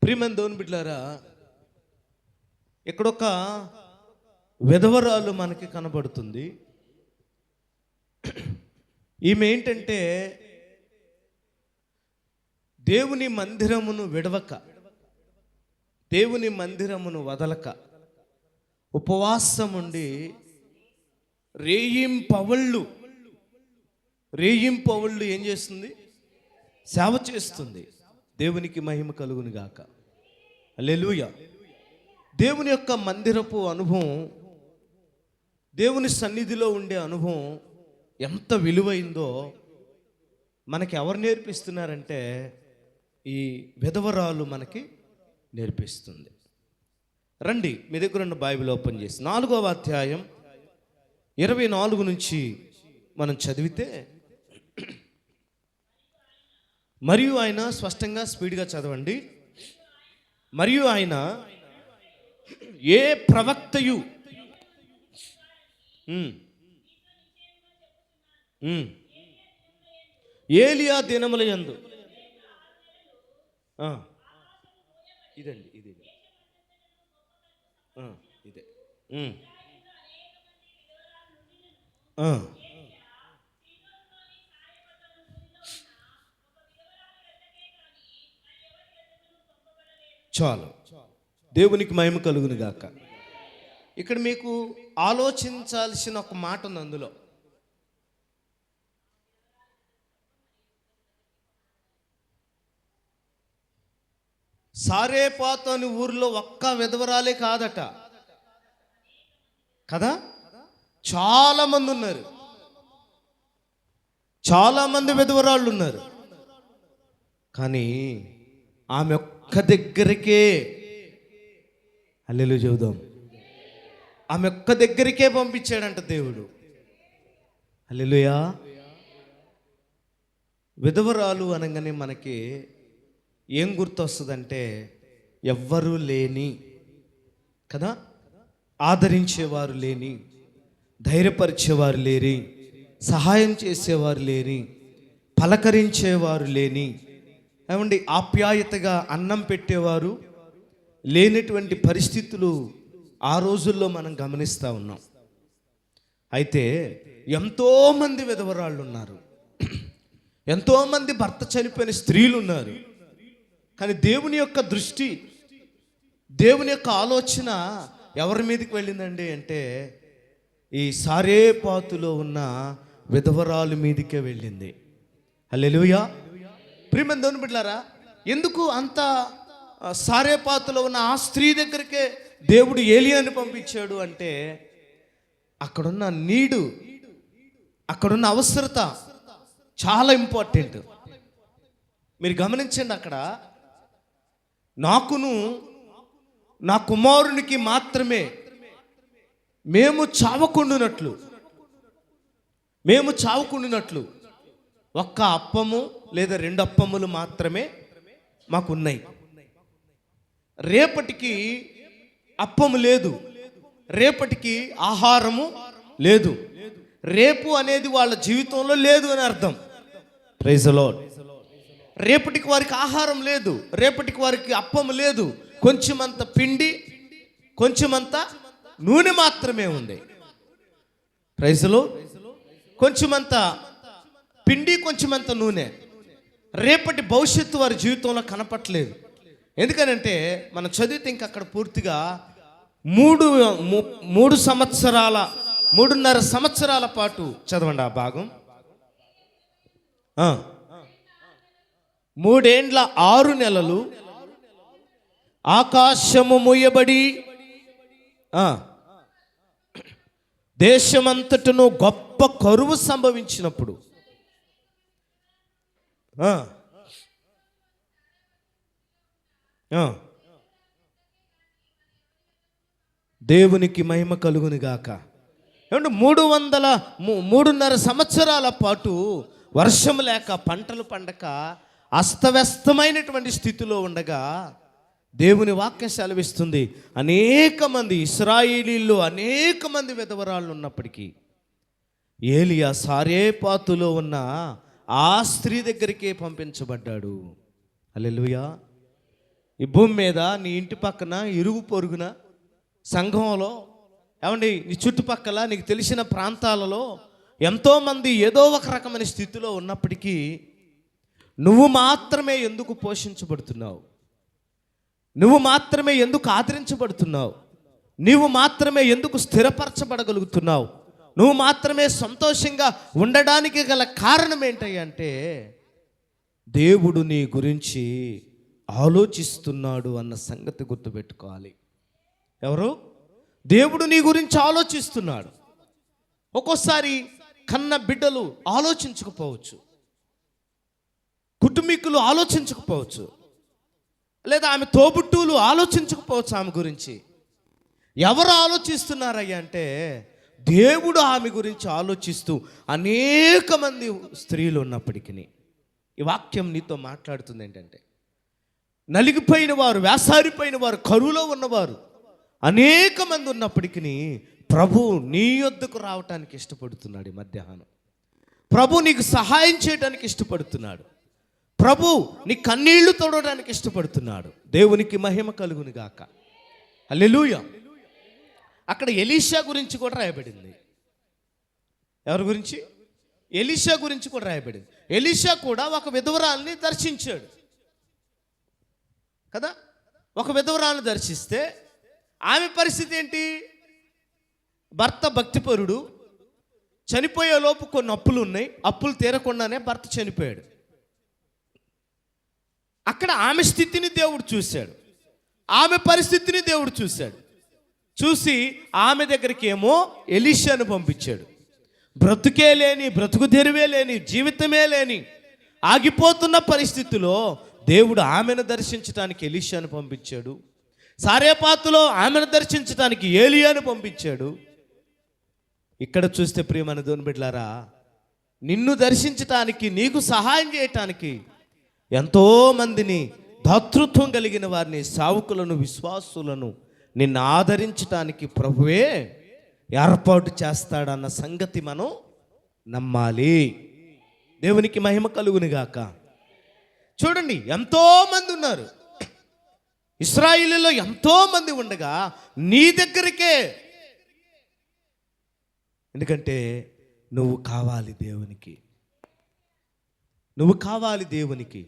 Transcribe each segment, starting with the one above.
ప్రియమైన దేవుని బిడ్డలారా, ఇక్కడొక విధవరాలు మనకి కనబడుతుంది. ఈమె ఏంటంటే దేవుని మందిరమును విడవక, దేవుని మందిరమును వదలక ఉపవాసం ఉండి రేయింపవళ్ళు ఏం చేస్తుంది? సేవ చేస్తుంది. దేవునికి మహిమ కలుగును గాక. హల్లెలూయా. దేవుని యొక్క మందిరపు అనుభవం, దేవుని సన్నిధిలో ఉండే అనుభవం ఎంత విలువైందో మనకి ఎవరు నేర్పిస్తున్నారంటే ఈ విధవరాలు మనకి నేర్పిస్తుంది. రండి, మీ దగ్గర ఉన్న బైబిల్ ఓపెన్ చేసి 4వ అధ్యాయం 24 నుంచి మనం చదివితే, మరియు ఆయన, స్పష్టంగా స్పీడ్గా చదవండి. మరియు ఆయన ఏ ప్రవక్తయు ఏలియా దినముల యందు ఇదండి ఇది ఇదే చాలు. దేవునికి మహిమ కలుగును గాక. ఇక్కడ మీకు ఆలోచించాల్సిన ఒక మాట ఉంది. అందులో సారేపాతు అని ఊరిలో ఒక్క విధవరాలే కాదట కదా, చాలా మంది ఉన్నారు, చాలా మంది విధవరాళ్ళు ఉన్నారు. కానీ ఆమె ఒక్క దగ్గరికే, హల్లెలూయా చెబుదాం, ఆమె ఒక్క దగ్గరికే పంపించాడంట దేవుడు. హల్లెలూయా. విధవరాలు అనగానే మనకి ఏం గుర్తొస్తుందంటే ఎవ్వరూ లేని కదా, ఆదరించేవారు లేని, ధైర్యపరిచేవారు లేని, సహాయం చేసేవారు లేని, పలకరించేవారు లేని, ఏమండి ఆప్యాయతగా అన్నం పెట్టేవారు లేనటువంటి పరిస్థితులు ఆ రోజుల్లో మనం గమనిస్తూ ఉన్నాం. అయితే ఎంతోమంది విధవరాళ్ళు ఉన్నారు, ఎంతోమంది భర్త చనిపోయిన స్త్రీలు ఉన్నారు. కానీ దేవుని యొక్క దృష్టి, దేవుని యొక్క ఆలోచన ఎవరి మీదకి వెళ్ళిందండి అంటే ఈ సారేపాతులో ఉన్న విధవరాలు మీదకే వెళ్ళింది. హల్లెలూయా. ప్రియమైన దేవుని బిడ్డలారా, ఎందుకు అంత సారేపాతులో ఉన్న ఆ స్త్రీ దగ్గరికే దేవుడు ఏలియాని పంపించాడు అంటే అక్కడున్న నీడు, అక్కడున్న అవసరత చాలా ఇంపార్టెంట్. మీరు గమనించండి, అక్కడ నాకును నా కుమారునికి మాత్రమే మేము చావకుండునట్లు ఒక్క అప్పము లేదా 2 అప్పములు మాత్రమే మాకున్నాయి. రేపటికి అప్పము లేదు, రేపటికి ఆహారము లేదు. రేపు అనేది వాళ్ళ జీవితంలో లేదు అని అర్థం. Praise the Lord. రేపటికి వారికి ఆహారం లేదు, రేపటికి వారికి అప్పము లేదు. కొంచెమంత పిండి, కొంచెమంత నూనె మాత్రమే ఉంది. Praise the lord. కొంచెమంత పిండి, కొంచెమంత నూనె. రేపటి భవిష్యత్తు వారి జీవితంలో కనపట్లేదు. ఎందుకనంటే మనం చదివితే ఇంక అక్కడ పూర్తిగా 3.5 సంవత్సరాల పాటు చదవండి ఆ భాగం. 3 ఏండ్ల 6 నెలలు ఆకాశము మూయబడి దేశమంతటను గొప్ప కరువు సంభవించినప్పుడు దేవునికి మహిమ కలుగును గాక. 3.5 సంవత్సరాల పాటు వర్షం లేక, పంటలు పండక, అస్తవ్యస్తమైనటువంటి స్థితిలో ఉండగా దేవుని వాక్యం సెలవిస్తుంది, అనేక మంది ఇశ్రాయేలీల్లో అనేక మంది విధవరాళ్ళు ఉన్నప్పటికీ ఏలియా సారేపాతులో ఉన్న ఆ స్త్రీ దగ్గరికే పంపించబడ్డాడు. హల్లెలూయా. ఈ భూమి మీద నీ ఇంటి పక్కన ఇరుగు పొరుగున సంఘంలో ఏమండి నీ చుట్టుపక్కల నీకు తెలిసిన ప్రాంతాలలో ఎంతోమంది ఏదో ఒక రకమైన స్థితిలో ఉన్నప్పటికీ నువ్వు మాత్రమే ఎందుకు పోషించబడుతున్నావు? నువ్వు మాత్రమే ఎందుకు ఆదరించబడుతున్నావు? నువ్వు మాత్రమే ఎందుకు స్థిరపరచబడగలుగుతున్నావు? నువ్వు మాత్రమే సంతోషంగా ఉండడానికి గల కారణం ఏంటంటే దేవుడు నీ గురించి ఆలోచిస్తున్నాడు అన్న సంగతి గుర్తుపెట్టుకోవాలి. ఎవరు? దేవుడు నీ గురించి ఆలోచిస్తున్నాడు. ఒక్కోసారి కన్న బిడ్డలు ఆలోచించకపోవచ్చు, కుటుంబీకులు ఆలోచించకపోవచ్చు, లేదా ఆమె తోబుట్టువులు ఆలోచించకపోవచ్చు ఆమె గురించి. ఎవరు ఆలోచిస్తున్నారయ్యా అంటే దేవుడు ఆమె గురించి ఆలోచిస్తూ అనేక మంది స్త్రీలు ఉన్నప్పటికీ ఈ వాక్యం నీతో మాట్లాడుతుంది ఏంటంటే నలిగిపోయిన వారు, వేసారిపోయిన వారు, కరువులో ఉన్నవారు అనేక మంది ఉన్నప్పటికీ ప్రభు నీ యొద్దకు రావటానికి ఇష్టపడుతున్నాడు. ఈ మధ్యాహ్నం ప్రభు నీకు సహాయం చేయడానికి ఇష్టపడుతున్నాడు. ప్రభు నీ కన్నీళ్లు తొడవడానికి ఇష్టపడుతున్నాడు. దేవునికి మహిమ కలుగును గాక. హల్లెలూయా. అక్కడ ఎలీషా గురించి కూడా రాయబడింది. ఎవరి గురించి? ఎలీషా గురించి కూడా రాయబడింది. ఎలీషా కూడా ఒక విధవరాల్ని దర్శించాడు కదా. ఒక విధవరాల్ని దర్శిస్తే ఆమె పరిస్థితి ఏంటి? భర్త భక్తిపరుడు, చనిపోయేలోపు కొన్ని అప్పులు ఉన్నాయి, అప్పులు తీరకుండానే భర్త చనిపోయాడు. అక్కడ ఆమె స్థితిని దేవుడు చూశాడు, ఆమె పరిస్థితిని దేవుడు చూశాడు. చూసి ఆమె దగ్గరికి ఏమో ఎలీషాను పంపించాడు. బ్రతుకే లేని, బ్రతుకు తెరువే లేని, జీవితమే లేని ఆగిపోతున్న పరిస్థితిలో దేవుడు ఆమెను దర్శించడానికి ఎలీషాను పంపించాడు. సారేపాతులో ఆమెను దర్శించడానికి ఏలియాను పంపించాడు. ఇక్కడ చూస్తే ప్రియమైన దేవుని బిడ్డలారా, నిన్ను దర్శించటానికి, నీకు సహాయం చేయటానికి ఎంతోమందిని, దాతృత్వం కలిగిన వారిని, సావుకులను, విశ్వాసులను నిన్ను ఆదరించటానికి ప్రభువే ఏర్పాటు చేస్తాడన్న సంగతి మనం నమ్మాలి. దేవునికి మహిమ కలుగును గాక. చూడండి, ఎంతోమంది ఉన్నారు ఇశ్రాయేలులో, ఎంతోమంది ఉండగా నీ దగ్గరికే. ఎందుకంటే నువ్వు కావాలి దేవునికి, నువ్వు కావాలి దేవునికి.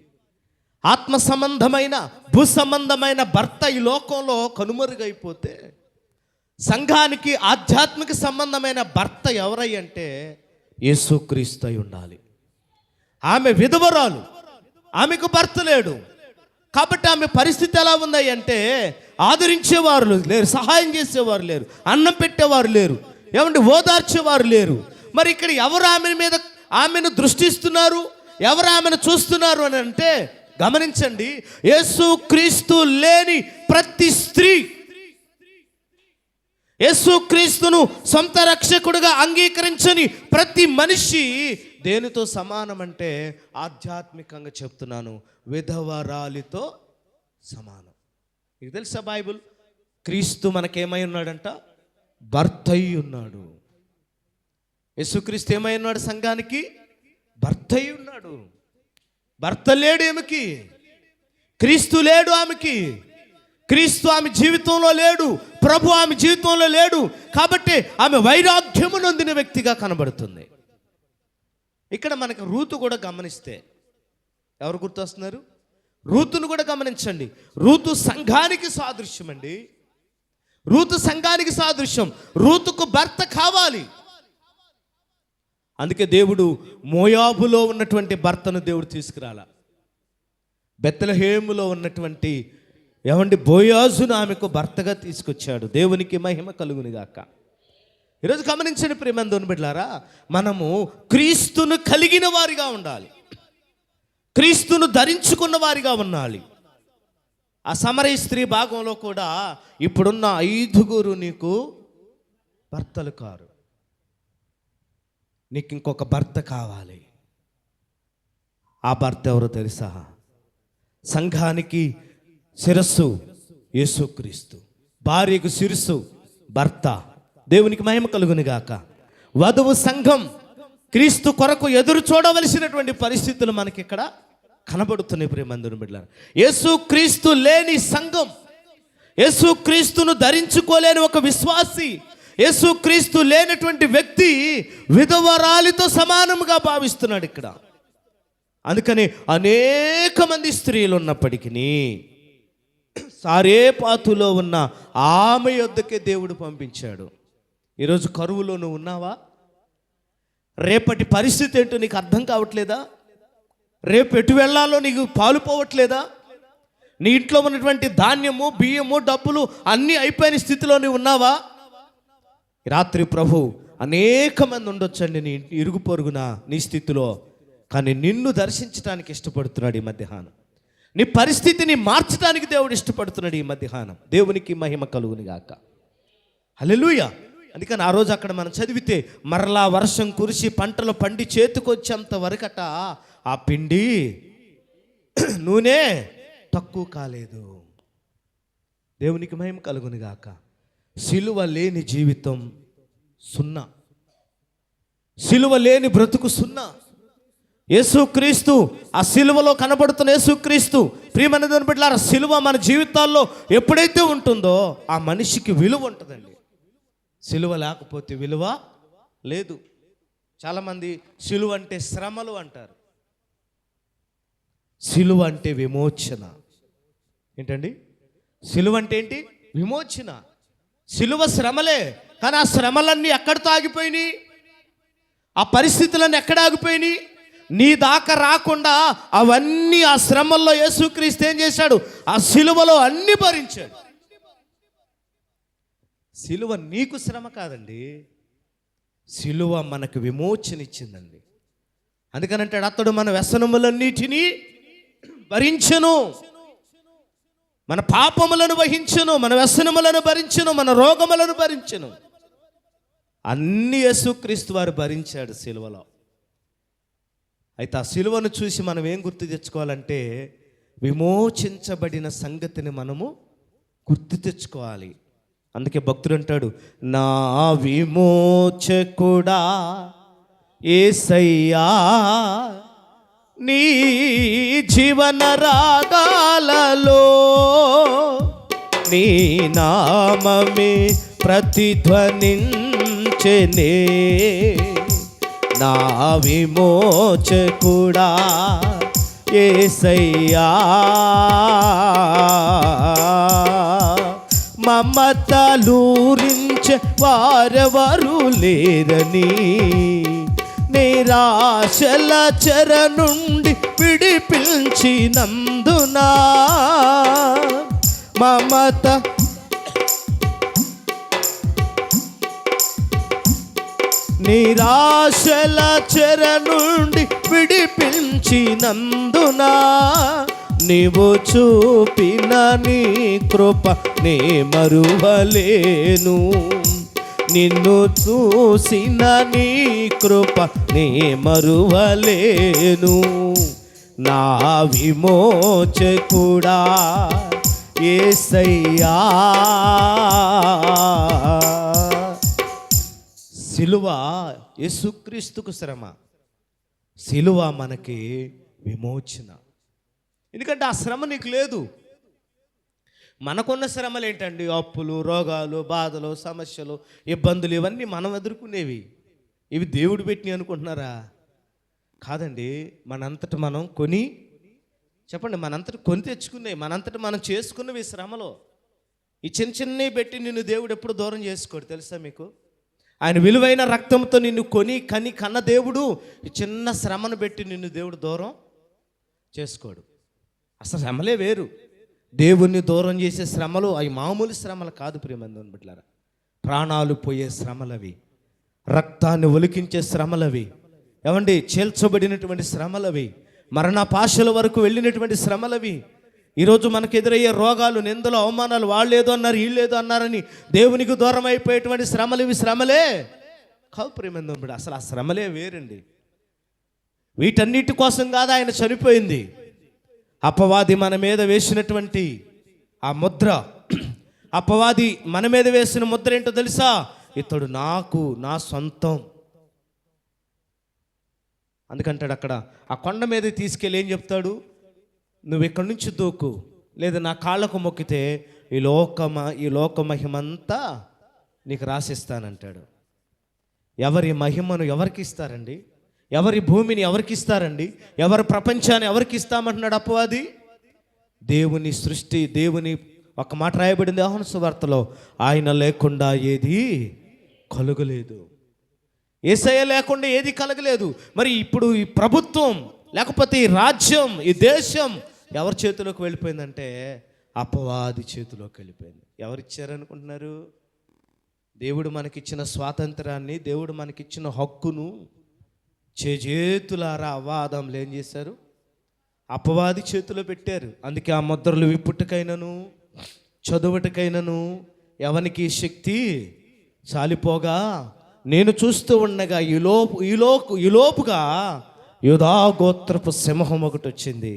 ఆత్మ సంబంధమైన, భూ సంబంధమైన భర్త ఈ లోకంలో కనుమరుగైపోతే సంఘానికి ఆధ్యాత్మిక సంబంధమైన భర్త ఎవరై అంటే యేసుక్రీస్తు అయి ఉండాలి. ఆమె విధవరాలు, ఆమెకు భర్త లేడు కాబట్టి ఆమె పరిస్థితి ఎలా ఉంది అంటే ఆదరించేవారు లేరు, సహాయం చేసేవారు లేరు, అన్నం పెట్టేవారు లేరు, ఏమంటే ఓదార్చేవారు లేరు. మరి ఇక్కడ ఎవరు ఆమెను దృష్టిస్తున్నారు, ఎవరు ఆమెను చూస్తున్నారు అని అంటే గమనించండి, యేసుక్రీస్తు లేని ప్రతి స్త్రీ, యేసుక్రీస్తును సొంత రక్షకుడుగా అంగీకరించని ప్రతి మనిషి దేనితో సమానం అంటే ఆధ్యాత్మికంగా చెప్తున్నాను, విధవరాలితో సమానం. మీకు తెలుసా బైబిల్, క్రీస్తు మనకేమై ఉన్నాడంట? భర్త అయి ఉన్నాడు. యేసుక్రీస్తు ఏమై ఉన్నాడు? సంఘానికి భర్త అయి ఉన్నాడు. భర్త లేడు ఆమెకి, క్రీస్తు లేడు ఆమెకి, క్రీస్తు ఆమె జీవితంలో లేడు, ప్రభు ఆమె జీవితంలో లేడు. కాబట్టి ఆమె వైరాగ్యము నొందిన వ్యక్తిగా కనబడుతుంది. ఇక్కడ మనకు రూతు కూడా గమనిస్తే ఎవరు గుర్తొస్తున్నారు? రూతును కూడా గమనించండి. రూతు సంఘానికి సాదృశ్యం అండి. రూతు సంఘానికి సాదృశ్యం. రూతుకు భర్త కావాలి. అందుకే దేవుడు మోయాబులో ఉన్నటువంటి భర్తను దేవుడు తీసుకురాల, బెత్లెహేములో ఉన్నటువంటి బోయాజును ఆమెకు భర్తగా తీసుకొచ్చాడు. దేవునికి మహిమ కలుగును గాక. ఈరోజు గమనించండి ప్రియమైన దేవుని బిడ్డలారా, మనము క్రీస్తును కలిగిన వారిగా ఉండాలి, క్రీస్తును ధరించుకున్న వారిగా ఉండాలి. ఆ సమరయ స్త్రీ భాగంలో కూడా ఇప్పుడున్న 5 నీకు భర్తలు కారు, నీకు ఇంకొక భర్త కావాలి. ఆ భర్త ఎవరో తెలుసా? సంఘానికి శిరస్సు యేసుక్రీస్తు, భార్యకు శిరస్సు భర్త. దేవునికి మహిమ కలుగును గాక. వధువు సంఘం క్రీస్తు కొరకు ఎదురు చూడవలసినటువంటి పరిస్థితులు మనకి ఇక్కడ కనబడుతున్నాయి ప్రియమందుని బిడ్డలారా. యేసుక్రీస్తు లేని సంఘం, యేసుక్రీస్తును ధరించుకోలేని ఒక విశ్వాసి, యేసుక్రీస్తు లేనటువంటి వ్యక్తి విధవరాలితో సమానంగా భావిస్తున్నాడు ఇక్కడ. అందుకని అనేక మంది స్త్రీలు ఉన్నప్పటికీ సారేపాతులో ఉన్న ఆమె యొద్దకే దేవుడు పంపించాడు. ఈరోజు కరువులో నువ్వు ఉన్నావా? రేపటి పరిస్థితి ఏంటో నీకు అర్థం కావట్లేదా? రేపు ఎటు వెళ్ళాలో నీకు పాలుపోవట్లేదా? నీ ఇంట్లో ఉన్నటువంటి ధాన్యము, బియ్యము, డబ్బులు అన్నీ అయిపోయిన స్థితిలో నువ్వు ఉన్నావా? రాత్రి ప్రభు అనేక మంది ఉండొచ్చండి నీ ఇరుగు పొరుగున నీ స్థితిలో, కానీ నిన్ను దర్శించడానికి ఇష్టపడుతున్నాడు ఈ మధ్యాహ్నం. నీ పరిస్థితిని మార్చడానికి దేవుడు ఇష్టపడుతున్నాడు ఈ మధ్యాహ్నం. దేవునికి మహిమ కలుగును గాక. హల్లెలూయా. అందుకని ఆ రోజు అక్కడ మనం చదివితే, మరలా వర్షం కురిసి పంటలు పండి చేతికొచ్చేంత వరకట ఆ పిండి నూనె తక్కువ కాలేదు. దేవునికి మహిమ కలుగును గాక. సిలువ లేని జీవితం సున్నా, సిలువ లేని బ్రతుకు సున్నా. యేసుక్రీస్తు, ఆ సిలువలో కనబడుతున్న యేసుక్రీస్తు, ప్రియమైన దేవుని బిడ్డలారా, సిలువ మన జీవితాల్లో ఎప్పుడైతే ఉంటుందో ఆ మనిషికి విలువ ఉంటుందండి. సిలువ లేకపోతే విలువ లేదు. చాలామంది సిలువ అంటే శ్రమలు అంటారు. సిలువ అంటే విమోచన. ఏంటండి సిలువ అంటే ఏంటి? విమోచన. సిలువ శ్రమలే, కానీ ఆ శ్రమలన్నీ ఎక్కడితో ఆగిపోయినాయి? ఆ పరిస్థితులన్నీ ఎక్కడ ఆగిపోయినాయి? నీ దాకా రాకుండా అవన్నీ ఆ శ్రమల్లో యేసుక్రీస్తు ఏం చేశాడు? ఆ సిలువలో అన్ని భరించాడు. సిలువ నీకు శ్రమ కాదండి, సిలువ మనకు విమోచన ఇచ్చిందండి. అందుకనంటాడు, అతడు మన వ్యసనములన్నిటినీ భరించెను, మన పాపములను వహించెను, మన వ్యసనములను భరించెను, మన రోగములను భరించెను. అన్ని యేసుక్రీస్తు వారు భరించాడు సిలువలో. అయితే ఆ సిలువను చూసి మనం ఏం గుర్తు తెచ్చుకోవాలంటే, విమోచించబడిన సంగతిని మనము గుర్తు తెచ్చుకోవాలి. అందుకే భక్తుడు అంటాడు, నా విమోచకుడా యేసయ్యా, నీ జీవన రాగాలలో నీ నామమే ప్రతిధ్వనించెనే, నా విమోచకుడా యేసయ్యా, మమతలూరించే వారెవరు లేరని, నిరాశల చెర నుండి విడిపించినందున, మమత నిరాశల చెర నుండి విడిపించినందున, నీవు చూపిన నీ కృప నే మరువలేను, నిన్ను చూసిన నీ కృప నే మరువలేను, నా విమోచకుడా యేసయ్యా. సిలువ యేసుక్రీస్తుకు శ్రమ, సిలువ మనకి విమోచన. ఎందుకంటే ఆ శ్రమ నీకు లేదు. మనకున్న శ్రమలు ఏంటండి? అప్పులు, రోగాలు, బాధలు, సమస్యలు, ఇబ్బందులు, ఇవన్నీ మనం ఎదుర్కొనేవి. ఇవి దేవుడు పెట్టినవి అనుకుంటున్నారా? కాదండి. మనంతట మనం కొని, చెప్పండి, మనంతట కొని తెచ్చుకునేవి, మనంతట మనం చేసుకున్నవి శ్రమలో. ఈ చిన్న చిన్నవి పెట్టి నిన్ను దేవుడు ఎప్పుడు దూరం చేసుకోడు తెలుసా మీకు? ఆయన విలువైన రక్తంతో నిన్ను కన్న దేవుడు ఈ చిన్న శ్రమను పెట్టి నిన్ను దేవుడు దూరం చేసుకోడు. అసలు శ్రమలే వేరు. దేవుణ్ణి దూరం చేసే శ్రమలు అవి మామూలు శ్రమలు కాదు ప్రియమందుని బిడ్డలారా. ప్రాణాలు పోయే శ్రమలవి, రక్తాన్ని ఒలికించే శ్రమలవి, ఏమండి చేల్చబడినటువంటి శ్రమలవి, మరణపాశల వరకు వెళ్ళినటువంటి శ్రమలవి. ఈరోజు మనకు ఎదురయ్యే రోగాలు, నిందలు, అవమానాలు, వాళ్ళు ఏదో అన్నారు వీళ్ళు ఏదో అన్నారని దేవునికి దూరం అయిపోయేటువంటి శ్రమలు ఇవి శ్రమలే కావు ప్రియమందుని బిడ్డ. అసలు ఆ శ్రమలే వేరండి. వీటన్నిటి కోసం కాదు ఆయన చనిపోయింది. అపవాది మన మీద వేసినటువంటి ఆ ముద్ర, అపవాది మన మీద వేసిన ముద్ర ఏంటో తెలుసా? ఇతడు నాకు నా సొంతం. అందుకంటాడు అక్కడ ఆ కొండ మీద తీసుకెళ్ళి ఏం చెప్తాడు? నువ్వు ఇక్కడి నుంచి దూకు, లేదా నా కాళ్ళకు మొక్కితే ఈ లోక మహిమంతా నీకు రాసిస్తానంటాడు. ఎవరి మహిమను ఎవరికి ఇస్తారండి? ఎవరి భూమిని ఎవరికి ఇస్తారండి? ఎవరి ప్రపంచాన్ని ఎవరికి ఇస్తామంటున్నాడు అపవాది? దేవుని సృష్టి, దేవుని ఒక మాట రాయబడింది యోహాను సువార్తలో, ఆయన లేకుండా ఏది కలుగలేదు. యేసయ్య లేకుండా ఏది కలగలేదు. మరి ఇప్పుడు ఈ ప్రభుత్వం లేకపోతే ఈ రాజ్యం, ఈ దేశం ఎవరి చేతిలోకి వెళ్ళిపోయిందంటే అపవాది చేతిలోకి వెళ్ళిపోయింది. ఎవరిచ్చారనుకుంటున్నారు? దేవుడు మనకిచ్చిన స్వాతంత్రాన్ని, దేవుడు మనకిచ్చిన హక్కును చేతులారా అవాదంలు ఏం చేశారు? అపవాది చేతిలో పెట్టారు. అందుకే ఆ ముద్రలు విప్పుటకైనను చదువుటకైనను ఎవనికి శక్తి చాలిపోగా నేను చూస్తూ ఉండగా ఈలోపుగా యోధా గోత్రపు సింహం ఒకటి వచ్చింది.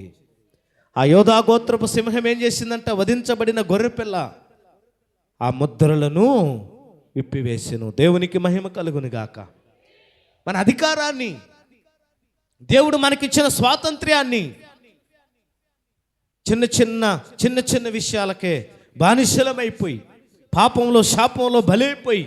ఆ యోధా గోత్రపు సింహం ఏం చేసిందంట? వధించబడిన గొర్రెపిల్ల ఆ ముద్రలను విప్పివేసెను. దేవునికి మహిమ కలుగును గాక. మన అధికారాన్ని, దేవుడు మనకిచ్చిన స్వాతంత్ర్యాన్ని చిన్న చిన్న విషయాలకే బానిసలమైపోయి, పాపంలో శాపంలో బలైపోయి,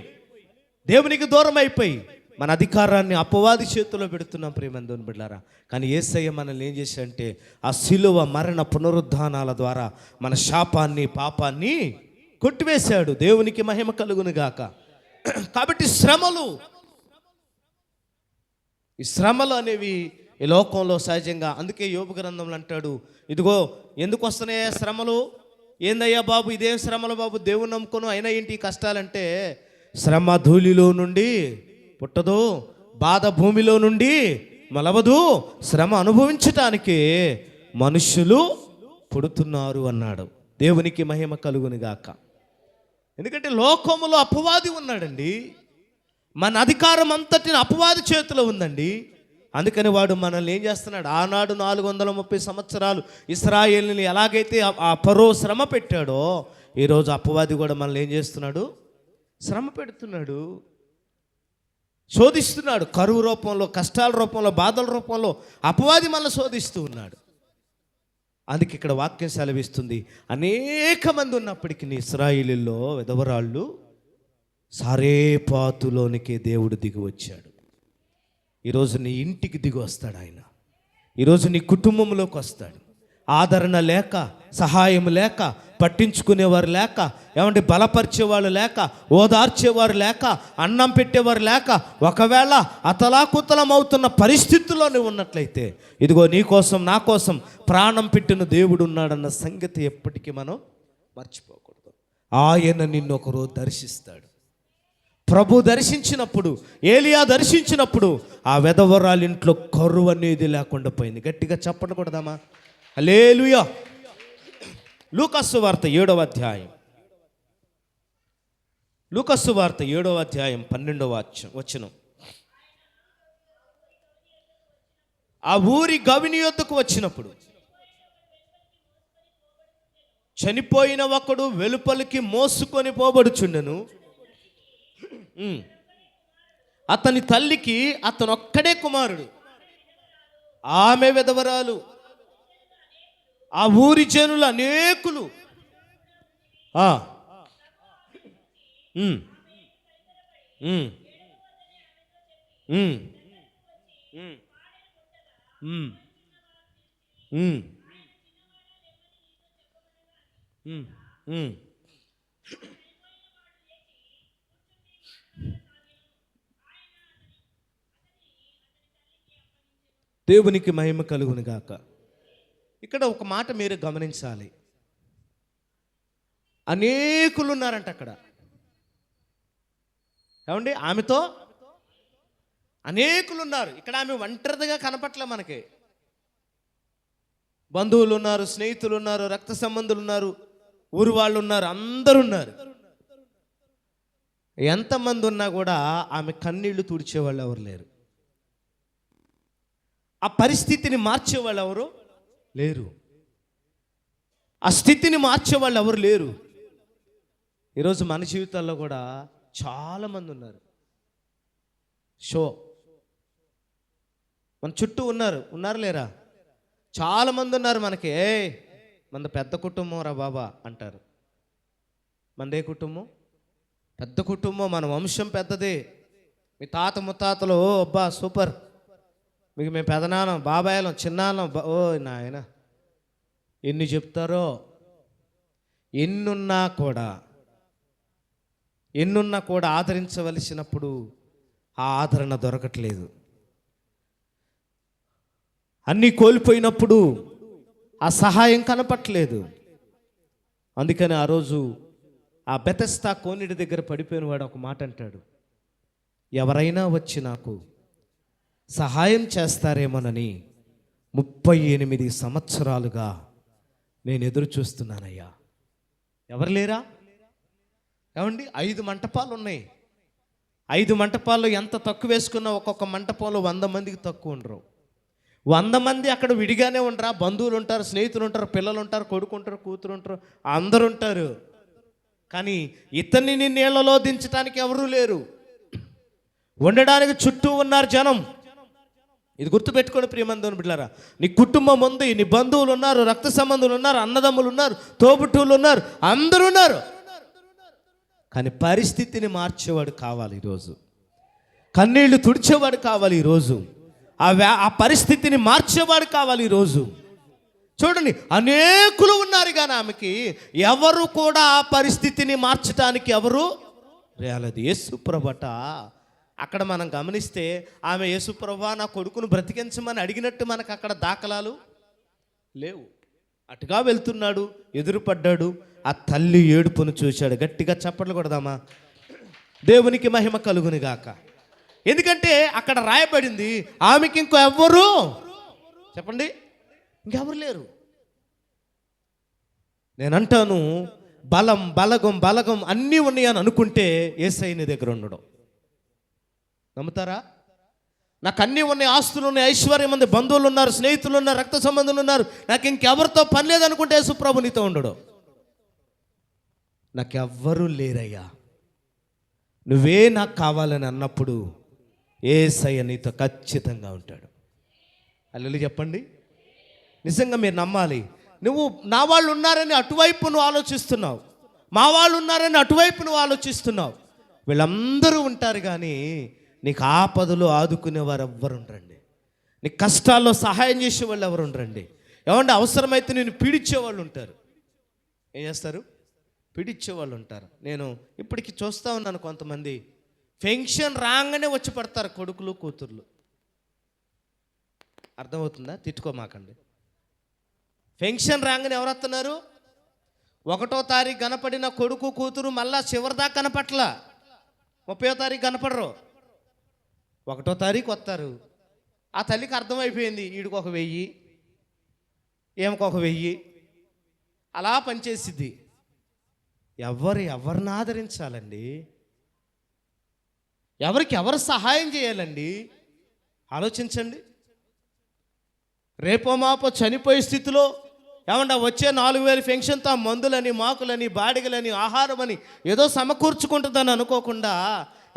దేవునికి దూరం అయిపోయి మన అధికారాన్ని అపవాది చేతిలో పెడుతున్నాం ప్రియమందుని బిడ్డలారా. కానీ యేసయ్య మనల్ని ఏం చేశాడంటే ఆ శిలువ మరణ పునరుద్ధానాల ద్వారా మన శాపాన్ని, పాపాన్ని కొట్టివేశాడు. దేవునికి మహిమ కలుగును గాక. కాబట్టి ఈ శ్రమలు అనేవి ఈ లోకంలో సహజంగా. అందుకే యోబు గ్రంథంలో అంటాడు, ఇదిగో ఎందుకు వస్తున్నాయా శ్రమలు? ఏందయ్యా బాబు ఇదేం శ్రమలు బాబు, దేవుని నమ్ముకోను అయినా ఏంటి కష్టాలంటే, శ్రమ ధూళిలో నుండి పుట్టదు, బాధ భూమిలో నుండి మలవదు, శ్రమ అనుభవించటానికి మనుషులు పుడుతున్నారు అన్నాడు. దేవునికి మహిమ కలుగును గాక. ఎందుకంటే లోకములో అపవాది ఉన్నాడండి. మన అధికారం అంతటిని అపవాది చేతిలో ఉందండి. అందుకని వాడు మనల్ని ఏం చేస్తున్నాడు? ఆనాడు 430 సంవత్సరాలు ఇశ్రాయేలుని ఎలాగైతే ఆ ఫరో శ్రమ పెట్టాడో, ఈరోజు అపవాది కూడా మనల్ని ఏం చేస్తున్నాడు? శ్రమ పెడుతున్నాడు, శోధిస్తున్నాడు. కరువు రూపంలో, కష్టాల రూపంలో, బాధల రూపంలో అపవాది మనల్ని శోధిస్తూ ఉన్నాడు. అందుకే ఇక్కడ వాక్యం సెలవిస్తుంది, అనేక మంది ఉన్నప్పటికీ ఇశ్రాయేలులో విధవరాళ్ళు సారేపాతులోనికే దేవుడు దిగి వచ్చాడు. ఈరోజు నీ ఇంటికి దిగి వస్తాడు ఆయన. ఈరోజు నీ కుటుంబంలోకి వస్తాడు. ఆదరణ లేక, సహాయం లేక, పట్టించుకునేవారు లేక, ఏమంటే బలపరిచేవాళ్ళు లేక, ఓదార్చేవారు లేక, అన్నం పెట్టేవారు లేక, ఒకవేళ అతలాకుతలం అవుతున్న పరిస్థితుల్లో నువ్వు ఉన్నట్లయితే, ఇదిగో నీ కోసం, నా కోసం ప్రాణం పెట్టిన దేవుడు ఉన్నాడన్న సంగతి ఎప్పటికీ మనం మర్చిపోకూడదు. ఆయన నిన్ను ఒకరోజు దర్శిస్తాడు. ప్రభు దర్శించినప్పుడు, ఏలియా దర్శించినప్పుడు ఆ వెధవరాలి ఇంట్లో కరువు అనేది లేకుండా పోయింది. గట్టిగా చెప్పకూడదామా? హల్లెలూయా. లూకాసు వార్త 7వ అధ్యాయం, లూకాసు వార్త 7వ అధ్యాయం 12వ వచనం. ఆ ఊరి గవిని యొద్దకు వచ్చినప్పుడు చనిపోయిన ఒకడు వెలుపలికి మోసుకొని పోబడుచుండెను. అతని తల్లికి అతను ఒక్కడే కుమారుడు, ఆమె విధవరాలు. ఆ ఊరి జనులు అనేకులు దేవునికి మహిమ కలుగును గాక. ఇక్కడ ఒక మాట మీరు గమనించాలి. అనేకులు ఉన్నారంట అక్కడ. ఏమండి? ఆమెతో అనేకులు ఉన్నారు. ఇక్కడ ఆమె ఒంటరిగా కనపట్లే మనకి. బంధువులు ఉన్నారు, స్నేహితులు ఉన్నారు, రక్త సంబంధులు ఉన్నారు, ఊరు వాళ్ళు ఉన్నారు, అందరూ ఉన్నారు. ఎంతమంది ఉన్నా కూడా ఆమె కన్నీళ్లు తుడిచేవాళ్ళు ఎవరు లేరు. ఆ పరిస్థితిని మార్చేవాళ్ళు ఎవరు లేరు. ఆ స్థితిని మార్చేవాళ్ళు ఎవరు లేరు. ఈరోజు మన జీవితాల్లో కూడా చాలామంది ఉన్నారు. మన చుట్టూ ఉన్నారు లేరా? చాలామంది ఉన్నారు మనకి, మన పెద్ద కుటుంబం రా బాబా అంటారు. మనదే కుటుంబం, పెద్ద కుటుంబం, మన వంశం పెద్దదే. మీ తాత ముత్తాతలు అబ్బా సూపర్, మీకు మేము పెదనాన్నం బాబాయలం చిన్నాన్నం ఓ నాయన ఎన్ని చెప్తారో. ఎన్నున్నా కూడా ఆదరించవలసినప్పుడు ఆ ఆదరణ దొరకట్లేదు. అన్నీ కోల్పోయినప్పుడు ఆ సహాయం కనపట్లేదు. అందుకని ఆ రోజు ఆ బెతెస్దా కోనేటి దగ్గర పడిపోయిన వాడు ఒక మాట అంటాడు, ఎవరైనా వచ్చి నాకు సహాయం చేస్తారేమోనని 38 సంవత్సరాలుగా నేను ఎదురు చూస్తున్నానయ్యా. ఎవరు లేరా? ఏమండి, 5 మంటపాలు ఉన్నాయి. 5 మంటపాల్లో ఎంత తక్కువ వేసుకున్నా ఒక్కొక్క మంటపంలో 100 మందికి తక్కువ ఉండరు. 100 మంది అక్కడ విడిగానే ఉండరా, బంధువులు ఉంటారు, స్నేహితులు ఉంటారు, పిల్లలు ఉంటారు, కొడుకు ఉంటారు, కూతురు ఉంటారు, అందరూ ఉంటారు. కానీ ఇతన్ని నీళ్లలో దించడానికి ఎవరూ లేరు. ఉండడానికి చుట్టూ ఉన్నారు జనం. ఇది గుర్తుపెట్టుకోండి ప్రియమందుని బిడ్డలారా. నీ కుటుంబం ఉంది, నీ బంధువులు ఉన్నారు, రక్త సంబంధులు ఉన్నారు, అన్నదమ్ములు ఉన్నారు, తోబుట్టువులు ఉన్నారు, అందరూ ఉన్నారు. కానీ పరిస్థితిని మార్చేవాడు కావాలి ఈరోజు. కన్నీళ్లు తుడిచేవాడు కావాలి ఈరోజు. ఆ పరిస్థితిని మార్చేవాడు కావాలి ఈరోజు. చూడండి, అనేకులు ఉన్నారు కానీ ఆమెకి ఎవరు కూడా ఆ పరిస్థితిని మార్చడానికి ఎవరు రాలేదు. యేసుప్రభట అక్కడ మనం గమనిస్తే ఆమె యేసుప్రభా నా కొడుకును బ్రతికించమని అడిగినట్టు మనకు అక్కడ దాఖలాలు లేవు. అటుగా వెళ్తున్నాడు, ఎదురుపడ్డాడు, ఆ తల్లి ఏడుపును చూశాడు. గట్టిగా చప్పట్లు కొడదామా? దేవునికి మహిమ కలుగును గాక. ఎందుకంటే అక్కడ రాయబడింది ఆమెకి ఇంకో ఎవ్వరు, చెప్పండి, ఇంకెవరు లేరు. నేనంటాను, బలగం అన్నీ ఉన్నాయని అనుకుంటే యేసయ్య నీ దగ్గర ఉండడం. నమ్ముతారా? నాకు అన్నీ ఉన్నాయి, ఆస్తులు ఉన్నాయి, ఐశ్వర్యం ఉంది, బంధువులు ఉన్నారు, స్నేహితులు ఉన్నారు, రక్త సంబంధులు ఉన్నారు, నాకు ఇంకెవరితో పని లేదనుకుంటే యేసుప్రభు నీతో ఉండడు. నాకెవ్వరూ లేరయ్యా, నువ్వే నాకు కావాలని అన్నప్పుడు యేసయ్య నీతో ఖచ్చితంగా ఉంటాడు. హల్లెలూయా చెప్పండి. నిజంగా మీరు నమ్మాలి. నువ్వు నా వాళ్ళు ఉన్నారని అటువైపు నువ్వు ఆలోచిస్తున్నావు, మా వాళ్ళు ఉన్నారని అటువైపు నువ్వు ఆలోచిస్తున్నావు. వీళ్ళందరూ ఉంటారు కానీ నీకు ఆపదలో ఆదుకునేవారు ఎవ్వరు ఉండరండి. నీ కష్టాల్లో సహాయం చేసేవాళ్ళు ఎవరు ఉండరండి. ఏమంటే అవసరమైతే నేను పీడించేవాళ్ళు ఉంటారు. ఏం చేస్తారు? పీడించేవాళ్ళు ఉంటారు. నేను ఇప్పటికీ చూస్తూ ఉన్నాను, కొంతమంది ఫెన్షన్ రాగానే వచ్చి పడతారు కొడుకులు కూతుర్లు. అర్థమవుతుందా? తిట్టుకోమాకండి. ఫెన్షన్ రాగానే ఎవరు వస్తున్నారు? 1వ తారీఖు కనపడిన కొడుకు కూతురు మళ్ళా చివరిదాకా కనపట్ల, 30వ తారీఖు కనపడరు, 1వ తారీఖు వస్తారు. ఆ తల్లికి అర్థమైపోయింది, వీడికి 1000, ఏమకు 1000, అలా పనిచేసిద్ది. ఎవరిని ఆదరించాలండి? ఎవరు సహాయం చేయాలండి? ఆలోచించండి. రేపో మాపో చనిపోయే స్థితిలో ఏమన్నా వచ్చే 4000 పెన్షన్తో మందులని, మాకులని, బాడిగలని, ఆహారమని ఏదో సమకూర్చుకుంటుందని అనుకోకుండా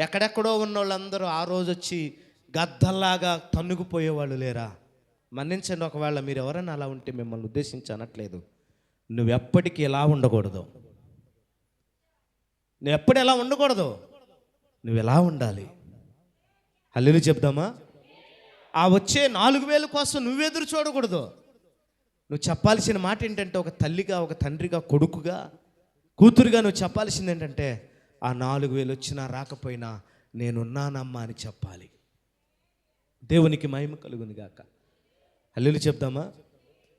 ఎక్కడెక్కడో ఉన్న వాళ్ళందరూ ఆ రోజు వచ్చి గద్దల్లాగా తన్నుకుపోయేవాళ్ళు లేరా? మన్నించండి, ఒకవేళ మీరు ఎవరైనా అలా ఉంటే మిమ్మల్ని ఉద్దేశించి అనట్లేదు. నువ్వెప్పటికీ ఎలా ఉండకూడదు, నువ్వు ఎప్పుడు ఎలా ఉండకూడదు, నువ్వు ఎలా ఉండాలి. హల్లెలూయా చెప్దామా? ఆ వచ్చే 4000 కోసం నువ్వెదురు చూడకూడదు. నువ్వు చెప్పాల్సిన మాట ఏంటంటే, ఒక తల్లిగా, ఒక తండ్రిగా, కొడుకుగా, కూతురుగా నువ్వు చెప్పాల్సింది ఏంటంటే, ఆ 4000 వచ్చినా రాకపోయినా నేనున్నానమ్మా అని చెప్పాలి. దేవునికి మహిమ కలుగును గాక. హల్లెలూయా చెప్దామా?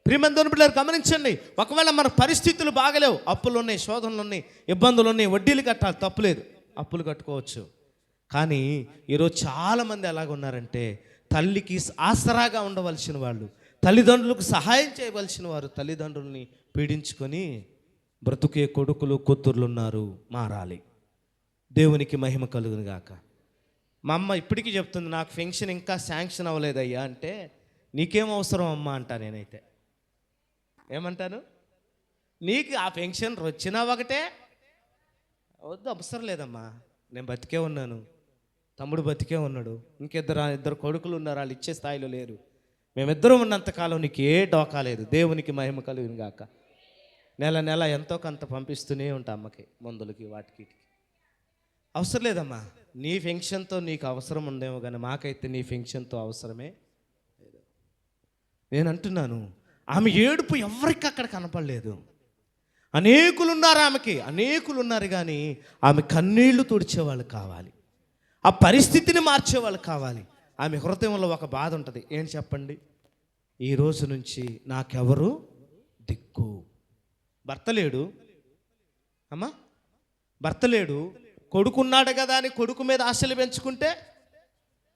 ప్రియమందుని బిడ్డలారా గమనించండి. ఒకవేళ మన పరిస్థితులు బాగలేవు, అప్పులు ఉన్నాయి, శోధనలు ఉన్నాయి, ఇబ్బందులు ఉన్నాయి, వడ్డీలు కట్టాలి, తప్పులేదు, అప్పులు కట్టుకోవచ్చు. కానీ ఈరోజు చాలామంది ఎలాగ ఉన్నారంటే, తల్లికి ఆసరాగా ఉండవలసిన వాళ్ళు, తల్లిదండ్రులకు సహాయం చేయవలసిన వారు తల్లిదండ్రుల్ని పీడించుకొని బ్రతుకే కొడుకులు కూతుర్లు ఉన్నారు. మారాలి. దేవునికి మహిమ కలుగును గాక. మా అమ్మ ఇప్పటికీ చెప్తుంది, నాకు పెన్షన్ ఇంకా శాంక్షన్ అవ్వలేదయ్యా అంటే, నీకేం అవసరం అమ్మా అంటా. నేనైతే ఏమంటాను, నీకు ఆ పెన్షన్ వచ్చినా ఒకటే, వద్దు అవసరం లేదమ్మా, నేను బతికే ఉన్నాను, తమ్ముడు బతికే ఉన్నాడు, ఇద్దరు కొడుకులు ఉన్నారు, వాళ్ళు ఇచ్చే స్థాయిలో లేరు, మేమిద్దరం ఉన్నంతకాలం నీకు ఏ డోకా లేదు. దేవునికి మహిమ కలుగును గాక. నెల నెల ఎంతో కొంత పంపిస్తూనే ఉంటా అమ్మకి, మందులకి, వాటికి. అవసరం లేదమ్మా, నీ ఫంక్షన్తో నీకు అవసరం ఉందేమో కానీ మాకైతే నీ ఫంక్షన్తో అవసరమే లేదు. నేను అంటున్నాను, ఆమె ఏడుపు ఎవరికి అక్కడ కనపడలేదు. అనేకులు ఉన్నారు ఆమెకి, అనేకులు ఉన్నారు కానీ ఆమె కన్నీళ్లు తుడిచేవాళ్ళు కావాలి, ఆ పరిస్థితిని మార్చేవాళ్ళు కావాలి. ఆమె హృదయంలో ఒక బాధ ఉంటుంది. ఏంటి చెప్పండి? ఈ రోజు నుంచి నాకెవరు దిక్కు. భర్త లేడు అమ్మా, భర్త లేడు. కొడుకున్నాడు కదా అని కొడుకు మీద ఆశలు పెంచుకుంటే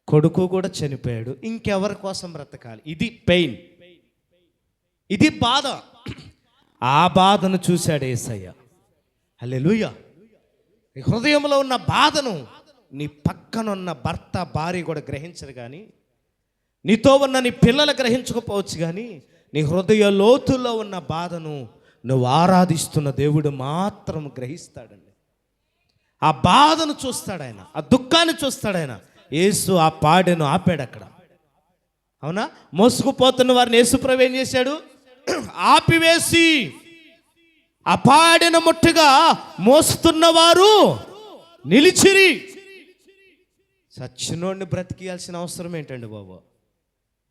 కొడుకు కూడా చనిపోయాడు. ఇంకెవరి కోసం బ్రతకాలి? ఇది పెయిన్, ఇది బాధ. ఆ బాధను చూశాడు యేసయ్య. హల్లెలూయా. నీ హృదయంలో ఉన్న బాధను నీ పక్కనున్న భర్త, భార్య కూడా గ్రహించరు కానీ, నీతో ఉన్న నీ పిల్లలు గ్రహించకపోవచ్చు కానీ, నీ హృదయ లోతుల్లో ఉన్న బాధను నువ్వు ఆరాధిస్తున్న దేవుడు మాత్రం గ్రహిస్తాడండి. ఆ బాధను చూస్తాడు ఆయన, ఆ దుఃఖాన్ని చూస్తాడు ఆయన. యేసు ఆ పాడెను ఆపాడు అక్కడ. అవునా? మోసుకుపోతున్న వారిని యేసుప్రభు ఏం చేశాడు? ఆపివేసి ఆ పాడెను ముట్టుగా మోస్తున్నవారు నిలిచిరి. సచ్చినోడిని బ్రతికియాల్సిన అవసరం ఏంటండి బాబు?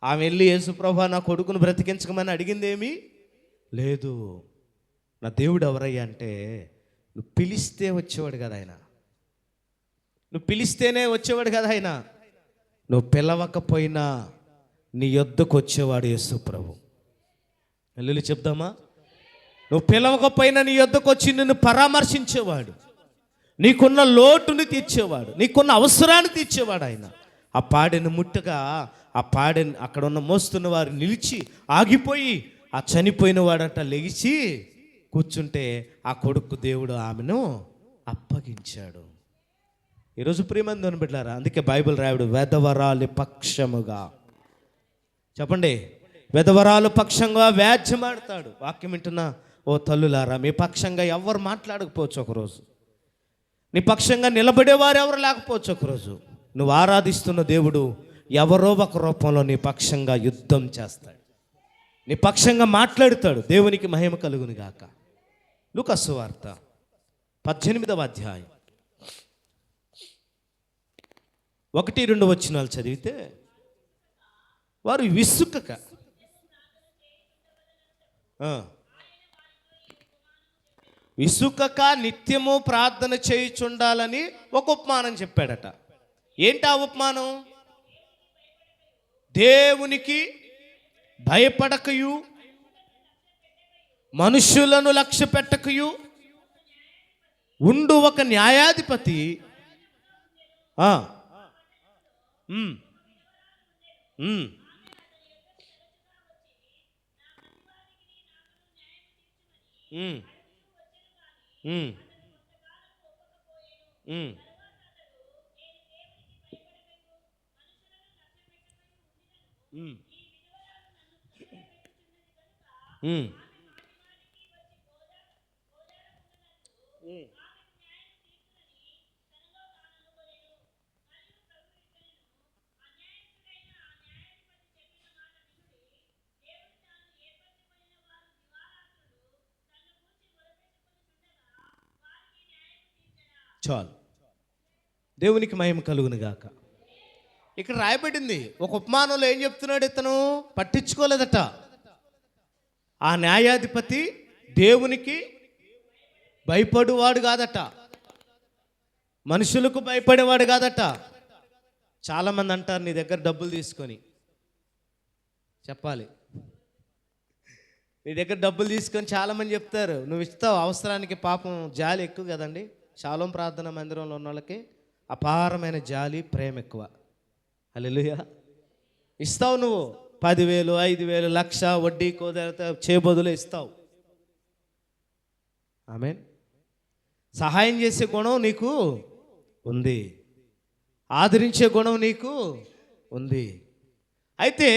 ఆమె వెళ్ళి యేసుప్రభు నా కొడుకును బ్రతికించమని అడిగిందేమీ లేదు. నా దేవుడు ఎవరయ్యా అంటే, నువ్వు పిలిస్తే వచ్చేవాడు కదా ఆయన, నువ్వు పిలిస్తేనే వచ్చేవాడు కదా ఆయన. నువ్వు పిలవకపోయినా నీ యొద్దకు వచ్చేవాడు యేసుప్రభు. వెళ్ళి చెప్దామా? నువ్వు పిలవకపోయినా నీ యొద్దకు వచ్చి నిన్ను పరామర్శించేవాడు, నీకున్న లోటుని తీర్చేవాడు, నీకున్న అవసరాన్ని తీర్చేవాడు ఆయన. ఆ పాడెను ముట్టగా ఆ పాడెను అక్కడ ఉన్న మోస్తున్న వారు నిలిచి ఆగిపోయి, ఆ చనిపోయిన వాడట లెగిసి కూర్చుంటే ఆ కొడుకు దేవుడు ఆమెను అప్పగించాడు. ఈరోజు ప్రియమంది బిడ్డలారా, అందుకే బైబిల్ రాయుడు వెధవరాలి పక్షముగా, చెప్పండి, వెధవరాలు పక్షంగా వ్యాజ్యమాడతాడు. వాక్యం వింటున్నా ఓ తల్లులారా, మీ పక్షంగా ఎవరు మాట్లాడకపోవచ్చు ఒకరోజు, నీ పక్షంగా నిలబడేవారు ఎవరు లేకపోవచ్చు ఒకరోజు. నువ్వు ఆరాధిస్తున్న దేవుడు ఎవరో ఒక రూపంలో నీ పక్షంగా యుద్ధం చేస్తాడు, నీ పక్షంగా మాట్లాడుతాడు. దేవునికి మహిమ కలుగును గాక. లూకా సువార్త 18వ అధ్యాయం 1-2 వచనాలు చదివితే, వారు విసుకక నిత్యము ప్రార్థన చేయుచుండాలని ఒక ఉపమానం చెప్పాడట. ఏంటి ఆ ఉపమానం? దేవునికి భయపడకయు, మనుషులను లక్ష్య పెట్టకయు ఉండు ఒక న్యాయాధిపతి చాలు. దేవునికి మహిమ కలుగును గాక. ఇక్కడ రాయబడింది, ఒక ఉపమానంలో ఏం చెప్తున్నాడు? ఇతను పట్టించుకోలేదట. ఆ న్యాయాధిపతి దేవునికి భయపడేవాడు కాదట, మనుషులకు భయపడేవాడు కాదట. చాలామంది అంటారు, నీ దగ్గర డబ్బులు తీసుకొని చెప్పాలి, నీ దగ్గర డబ్బులు తీసుకొని చాలామంది చెప్తారు, నువ్వు ఇస్తావు అవసరానికి. పాపం జాలి ఎక్కువ కదండి. షాలోం ప్రార్థన మందిరంలో ఉన్న వాళ్ళకి అపారమైన జాలి, ప్రేమ ఎక్కువ. హల్లెలూయా. ఇస్తావు నువ్వు 10,000, 5,000, 1,00,000 వడ్డీ కోదత చేయబదులు ఇస్తావు. ఆమేన్. సహాయం చేసే గుణం నీకు ఉంది, ఆదరించే గుణం నీకు ఉంది. అయితే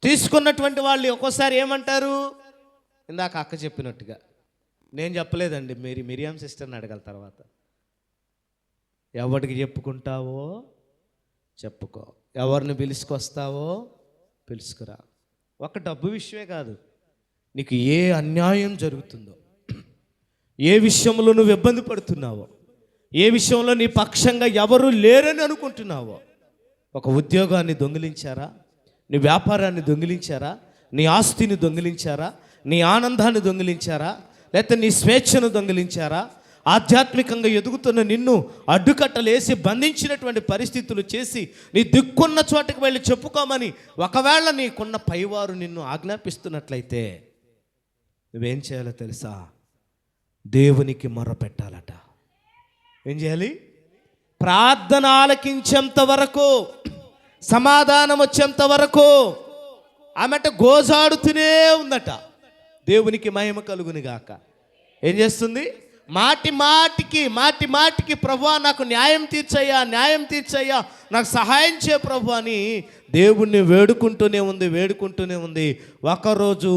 తీసుకున్నటువంటి వాళ్ళు ఒక్కోసారి ఏమంటారు? ఇందాక అక్క చెప్పినట్టుగా, నేను చెప్పలేదండి, మిరియాం సిస్టర్ని అడగాలి తర్వాత. ఎవరికి చెప్పుకుంటావో చెప్పుకో. ఎవరిని పిలుచుకొస్తావో పిలుచుకురా. ఒక డబ్బు విషయమే కాదు, నీకు ఏ అన్యాయం జరుగుతుందో, ఏ విషయంలో నువ్వు ఇబ్బంది పడుతున్నావో, ఏ విషయంలో నీ పక్షంగా ఎవరు లేరని అనుకుంటున్నావో, ఒక ఉద్యోగాన్ని దొంగిలించారా, నీ వ్యాపారాన్ని దొంగిలించారా, నీ ఆస్తిని దొంగిలించారా, నీ ఆనందాన్ని దొంగిలించారా, లేకపోతే నీ స్వేచ్ఛను దొంగిలించారా, ఆధ్యాత్మికంగా ఎదుగుతున్న నిన్ను అడ్డుకట్టలేసి బంధించినటువంటి పరిస్థితులు చేసి నీ దిక్కున్న చోటకి వెళ్ళి చెప్పుకోమని ఒకవేళ నీకున్న పైవారు నిన్ను ఆజ్ఞాపిస్తున్నట్లయితే నువ్వేం చేయాలో తెలుసా? దేవునికి మొర్రపెట్టాలట. ఏం చేయాలి? ప్రార్థన ఆలకించేంత వరకు, సమాధానం వచ్చేంత వరకు ఆమెట గోజాడుతూనే ఉందట. దేవునికి మహిమ కలుగును గాక. ఏం చేస్తుంది? మాటి మాటికి ప్రభువా నాకు న్యాయం తీర్చయ్యా, నాకు సహాయం చేయ ప్రభు అని దేవుణ్ణి వేడుకుంటూనే ఉంది. ఒకరోజు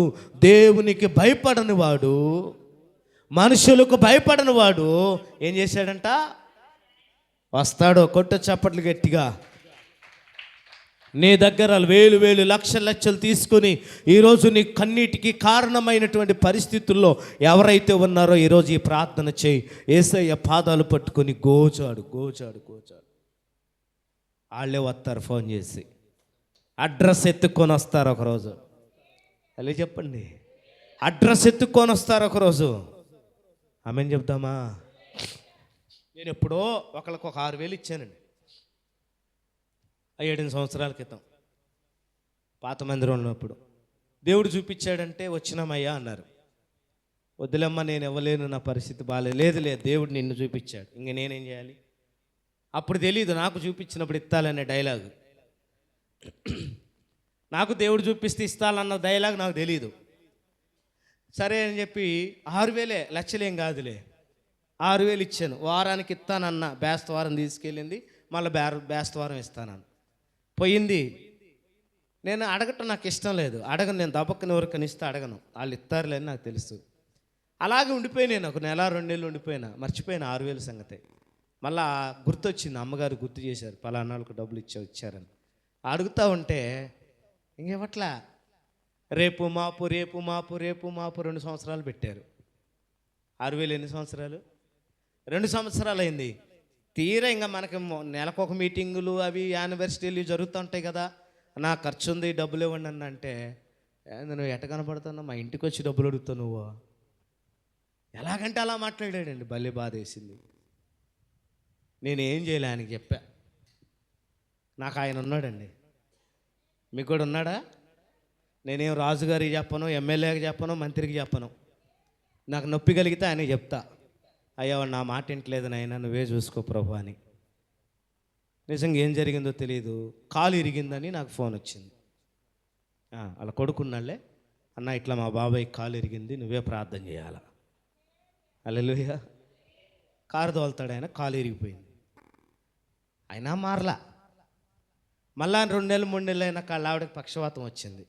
దేవునికి భయపడని వాడు, మనుషులకు భయపడని వాడు ఏం చేశాడంట? వస్తాడు, కొట్టు చప్పట్లు గట్టిగా. నీ దగ్గర వేలు లక్షలు తీసుకొని ఈరోజు నీ కన్నీటికి కారణమైనటువంటి పరిస్థితుల్లో ఎవరైతే ఉన్నారో ఈరోజు ఈ ప్రార్థన చేయి. యేసయ్య పాదాలు పట్టుకొని గోచాడు. వాళ్ళే వస్తారు, ఫోన్ చేసి అడ్రస్ ఎత్తుక్కొని వస్తారు ఒకరోజు. అలా చెప్పండి, అడ్రస్ ఎత్తుక్కొని వస్తారు ఒకరోజు. ఆమెను చెప్తామా? నేను ఎప్పుడో ఒకళ్ళకి ఒక 6,000 ఇచ్చానండి, 7 సంవత్సరాల క్రితం, పాత మందిరం ఉన్నప్పుడు. దేవుడు చూపించాడంటే వచ్చినామయ్యా అన్నారు. వద్దులమ్మ నేను ఇవ్వలేను, నా పరిస్థితి బాగాలేదు. లేదు దేవుడు నిన్ను చూపించాడు, ఇంక నేనేం చేయాలి? అప్పుడు తెలియదు, నాకు చూపించినప్పుడు ఇస్తాలనే డైలాగు. నాకు దేవుడు చూపిస్తే ఇస్తాలన్న డైలాగ్ నాకు తెలీదు. సరే అని చెప్పి 6,000, లక్షలేం కాదులే, 6,000 ఇచ్చాను. వారానికి ఇస్తానన్న, బేస్తవారం తీసుకెళ్ళింది, మళ్ళీ బేస్తవారం ఇస్తానన్న. పోయింది. నేను అడగటం నాకు ఇష్టం లేదు, అడగను. నేను దబక్కని ఎవరికని ఇస్తే అడగను, వాళ్ళు ఇస్తారులే అని నాకు తెలుసు. అలాగే ఉండిపోయి నేను ఒక 1-2 నెలలు ఉండిపోయినా, మర్చిపోయిన 6,000 సంగతి. మళ్ళా గుర్తొచ్చింది, అమ్మగారు గుర్తు చేశారు, పలానాళ్ళకు డబ్బులు ఇచ్చారని. అడుగుతూ ఉంటే ఇంకెవట్లా, రేపు మాపు 2 సంవత్సరాలు పెట్టారు. 6,000 ఎన్ని సంవత్సరాలు? 2 సంవత్సరాలు అయింది. తీరా ఇంకా మనకి నెలకొక మీటింగులు అవి యానివర్సిటీలు జరుగుతూ ఉంటాయి కదా. నా ఖర్చు ఉంది, డబ్బులు ఇవ్వండి అన్న అంటే, నువ్వు ఎట కనపడుతున్నా, మా ఇంటికి వచ్చి డబ్బులు అడుగుతావు నువ్వు. ఎలాగంటే అలా మాట్లాడాడండి, భలే బాధ వేసింది. నేనేం చేయలే, ఆయనకి చెప్పా. నాకు ఆయన ఉన్నాడండి, మీకు కూడా ఉన్నాడా? నేనేం రాజుగారికి చెప్పను, ఎమ్మెల్యేకి చెప్పను, మంత్రికి చెప్పను. నాకు నొప్పి కలిగితే ఆయనకి చెప్తా, అయ్యా నా మాట వింటలేదు నాయన, నువ్వే చూసుకో ప్రభు అని. నిజంగా ఏం జరిగిందో తెలియదు, కాలు ఇరిగిందని నాకు ఫోన్ వచ్చింది. అలా కొడుకున్నాళ్ళే, అన్న ఇట్లా మా బాబాయ్ కాలు ఇరిగింది, నువ్వే ప్రార్థన చేయాలా. హల్లెలూయా. కారు తోలుతాడు ఆయన, కాలు ఇరిగిపోయింది. అయినా మారలా. మళ్ళా 2 నెలలు 3 నెలలు అయినా కాళ్ళ ఆవిడకి పక్షవాతం వచ్చింది.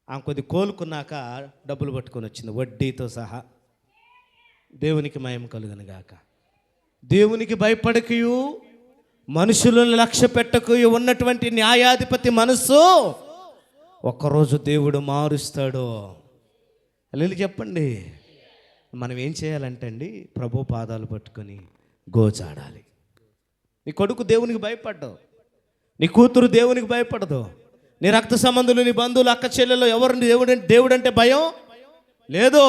ఆమె కొద్ది కోలుకున్నాక డబ్బులు పట్టుకొని వచ్చింది, వడ్డీతో సహా. దేవునికి మహిమ కలుగును గాక. దేవునికి భయపడకయు, మనుషులను లక్ష్య పెట్టకయు ఉన్నటువంటి న్యాయాధిపతి మనసు ఒక్కరోజు దేవుడు మారుస్తాడు. అల్లెలు చెప్పండి. మనం ఏం చేయాలంటే అండి, ప్రభు పాదాలు పట్టుకొని గోచాడాలి. నీ కొడుకు దేవునికి భయపడ్డావు, నీ కూతురు దేవునికి భయపడదు, నీ రక్త సంబంధులు, నీ బంధువులు, అక్క చెల్లెలు ఎవరిని దేవుడు అంటే భయం లేదు.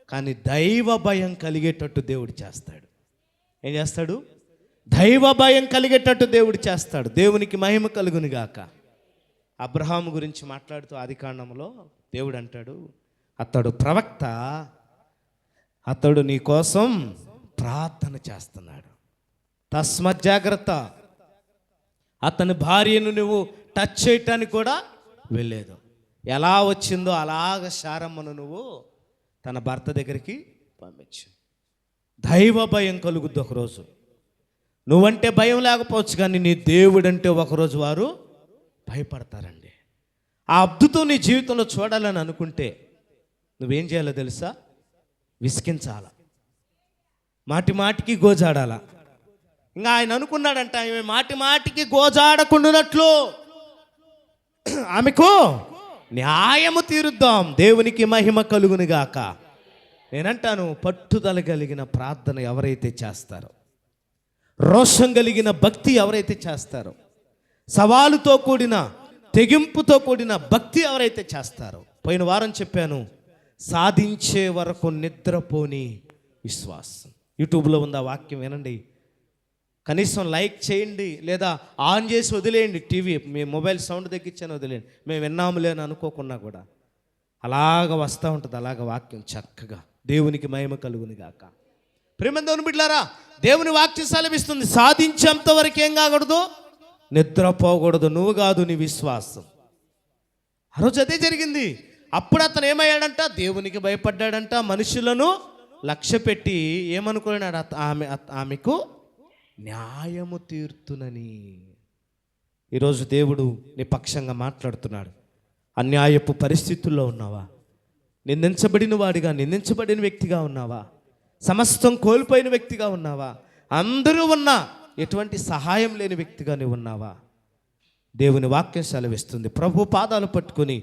కానీ దైవ భయం కలిగేటట్టు దేవుడు చేస్తాడు. ఏం చేస్తాడు? దైవ భయం కలిగేటట్టు దేవుడు చేస్తాడు. దేవునికి మహిమ కలుగును గాక. అబ్రహాము గురించి మాట్లాడుతూ ఆదికాండంలో దేవుడు అంటాడు, అతడు ప్రవక్త, అతడు నీ కోసం ప్రార్థన చేస్తున్నాడు, తస్మత్ జాగ్రత్త. అతని భార్యను నువ్వు టచ్ చేయటానికి కూడా వెళ్ళలేదు. ఎలా వచ్చిందో అలాగ శారమ్మను నువ్వు తన భర్త దగ్గరికి పంపించు. దైవ భయం కలుగుద్ది ఒకరోజు. నువ్వంటే భయం లేకపోవచ్చు, కానీ నీ దేవుడంటే ఒకరోజు వారు భయపడతారండి. ఆ అద్భుతం నీ జీవితంలో చూడాలని అనుకుంటే నువ్వేం చేయాలో తెలుసా? విసికించాల, మాటి మాటికి గోజాడాల, ఇంకా ఆయన అనుకున్నాడంట, ఆమె మాటి మాటికి గోజాడకుండునట్లు ఆమెకు న్యాయము తీరుద్దాం, దేవునికి మహిమ కలుగునుగాక. నేనంటాను, పట్టుదల కలిగిన ప్రార్థన ఎవరైతే చేస్తారో, రోషం కలిగిన భక్తి ఎవరైతే చేస్తారో, సవాలుతో కూడిన తెగింపుతో కూడిన భక్తి ఎవరైతే చేస్తారో, పోయిన వారం చెప్పాను, సాధించే వరకు నిద్రపోని విశ్వాసం. యూట్యూబ్లో ఉంది ఆ వాక్యం, వినండి. కనీసం లైక్ చేయండి, లేదా ఆన్ చేసి వదిలేయండి టీవీ, మీ మొబైల్ సౌండ్ తగ్గించని వదిలేయండి. మేము విన్నాములే అని అనుకోకున్నా కూడా అలాగ వస్తూ ఉంటుంది, అలాగ వాక్యం చక్కగా. దేవునికి మహిమ కలుగును గాక. ప్రేమ దేవుని బిడ్డలారా, దేవుని వాక్యం సెలవిస్తుంది, సాధించేంత వరకు ఏం కాకూడదు, నిద్రపోకూడదు. నువ్వు కాదు, నీ విశ్వాసం. ఆ రోజు అదే జరిగింది. అప్పుడు అతను ఏమయ్యాడంట, దేవునికి భయపడ్డాడంట, మనుషులను లక్ష్య పెట్టి ఏమనుకున్నాడు, ఆమెకు న్యాయము తీర్తునని. ఈరోజు దేవుడు నీ పక్షంగా మాట్లాడుతున్నాడు. అన్యాయపు పరిస్థితుల్లో ఉన్నావా? నిందించబడిన వాడిగా, నిందించబడిన వ్యక్తిగా ఉన్నావా? సమస్తం కోల్పోయిన వ్యక్తిగా ఉన్నావా? అందరూ ఉన్నా ఎటువంటి సహాయం లేని వ్యక్తిగా నువ్వు ఉన్నావా? దేవుని వాక్యం సెలవిస్తుంది, ప్రభు పాదాలు పట్టుకొని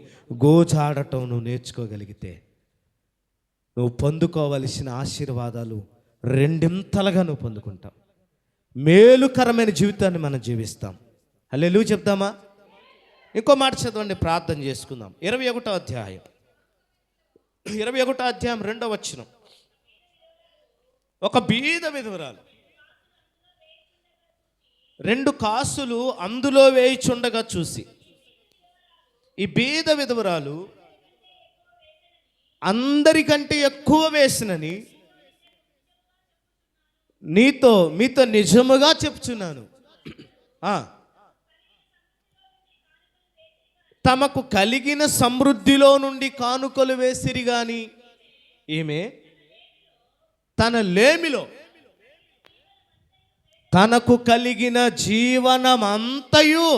గోజాడటం నువ్వు నేర్చుకోగలిగితే నువ్వు పొందుకోవలసిన ఆశీర్వాదాలు రెండింతలుగా నువ్వు పొందుకుంటావు. మేలుకరమైన జీవితాన్ని మనం జీవిస్తాం. హల్లెలూయా చెప్తామా? ఇంకో మాట చదవండి, ప్రార్థన చేసుకుందాం. 21వ అధ్యాయం 2వ వచనం. ఒక బీద విధవరాలు 2 కాసులు అందులో వేయిచుండగా చూసి, ఈ బీద విధవరాలు అందరికంటే ఎక్కువ వేసినని మీతో నిజముగా చెప్తున్నాను, తమకు కలిగిన సమృద్ధిలో నుండి కానుకలు వేసిరి గాని ఈమె తన లేమిలో తనకు కలిగిన జీవనమంతయు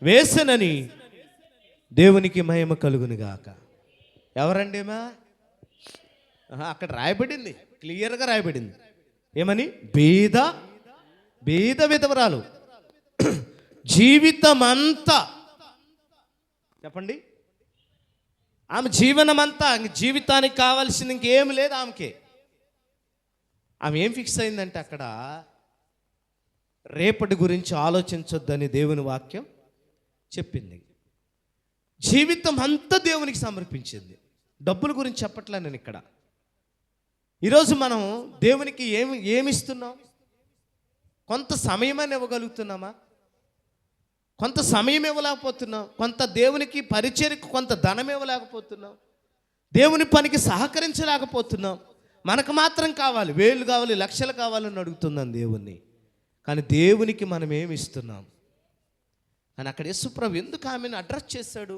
వేసనని దేవునికి మహిమ కలుగునుగాక. ఎవరండి మా? అక్కడ రాయబడింది, క్లియర్గా రాయబడింది. ఏమని? బీద విధవరాలు జీవితమంతా, చెప్పండి, ఆమె జీవనమంతా, జీవితానికి కావాల్సింది ఇంకేం లేదు ఆమెకి. ఆమె ఏం ఫిక్స్ అయిందంటే, అక్కడ రేపటి గురించి ఆలోచించొద్దని దేవుని వాక్యం చెప్పింది. జీవితం అంతా దేవునికి సమర్పించింది. డబ్బుల గురించి చెప్పట్లే నేను ఇక్కడ. ఈరోజు మనం దేవునికి ఏమిస్తున్నాం? కొంత సమయమని ఇవ్వగలుగుతున్నామా? కొంత సమయం ఇవ్వలేకపోతున్నాం. కొంత దేవునికి పరిచర్యకు కొంత ధనం ఇవ్వలేకపోతున్నాం. దేవుని పనికి సహకరించలేకపోతున్నాం. మనకు మాత్రం కావాలి, వేలు కావాలి, లక్షలు కావాలని అడుగుతున్నాం దేవుణ్ణి. కానీ దేవునికి మనం ఏమి ఇస్తున్నాం? అని అక్కడ యేసుప్రభు ఎందుకు ఆమెను అడ్రస్ చేశాడు?